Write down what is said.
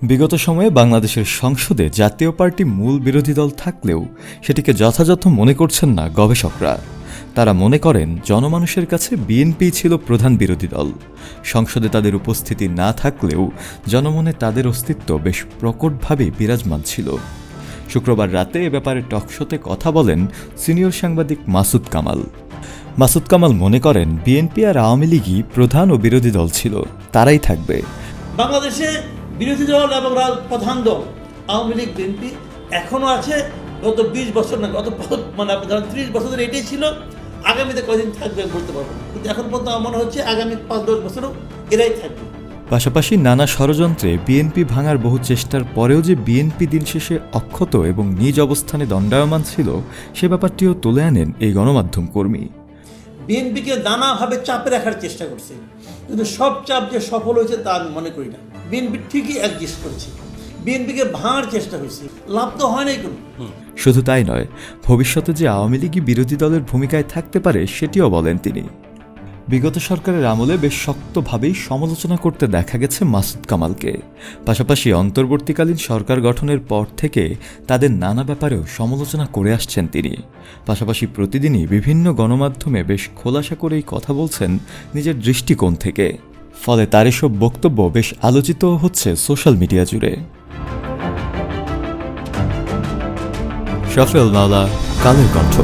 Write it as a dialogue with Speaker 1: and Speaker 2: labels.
Speaker 1: বিগত সময়ে বাংলাদেশের সংসদে জাতীয় পার্টি মূল বিরোধী দল থাকলেও সেটিকে যথাযথ মনে করছেন না গবেষকরা। তারা মনে করেন জনমানুষের কাছে বিএনপি ছিল প্রধান বিরোধী দল। সংসদে তাদের উপস্থিতি না থাকলেও জনমনে তাদের অস্তিত্ব বেশ প্রকটভাবে বিরাজমান ছিল। শুক্রবার রাতে এ ব্যাপারে টকশোতে কথা বলেন সিনিয়র সাংবাদিক মাসুদ কামাল। মাসুদ কামাল মনে করেন বিএনপি আর আওয়ামী লীগই প্রধান ও বিরোধী দল ছিল, তারাই থাকবে।
Speaker 2: বাংলাদেশে বিরোধী দল এবং প্রধান দল আওয়ামী লীগ বিএনপি এখনো আছে। গত 20 বছর না, গত 30 বছর ধরে এটাই ছিল। আগামীতে কদিন থাকবে বলতে পারবো না, কিন্তু এখন পর্যন্ত আমার মনে হচ্ছে আগামী 5-10 বছরও এরাই থাকবে।
Speaker 1: পাশাপাশি নানা ষড়যন্ত্রে বিএনপি ভাঙার বহু চেষ্টার পরেও যে বিএনপি দিন শেষে অক্ষত এবং নিজ অবস্থানে দণ্ডায়মান ছিল, সে ব্যাপারটিও তুলে আনেন এই গণমাধ্যম কর্মী।
Speaker 2: বিএনপিকে নানাভাবে চাপে রাখার চেষ্টা করছে, কিন্তু সব চাপ যে সফল হয়েছে তা আমি মনে করি না। বিএনপি ঠিকই অ্যাডজাস্ট করেছে, বিএনপিকে ভাঙার চেষ্টা হয়েছে, লাভ তো হয় নাই কোনো।
Speaker 1: শুধু তাই নয়, ভবিষ্যতে যে আওয়ামী লীগই বিরোধী দলের ভূমিকায় থাকতে পারে সেটিও বলেন তিনি। বিগত সরকারের আমলে বেশ শক্তভাবেই সমালোচনা করতে দেখা গেছে মাসুদ কামালকে। পাশাপাশি অন্তর্বর্তীকালীন সরকার গঠনের পর থেকে তাদের নানা ব্যাপারেও সমালোচনা করে আসছেন তিনি। পাশাপাশি প্রতিদিনই বিভিন্ন গণমাধ্যমে বেশ খোলাসা করেই কথা বলছেন নিজের দৃষ্টিকোণ থেকে। ফলে তার এসব বক্তব্য বেশ আলোচিত হচ্ছে সোশ্যাল মিডিয়া জুড়ে। শফিউল মাওলা, কালের কণ্ঠ।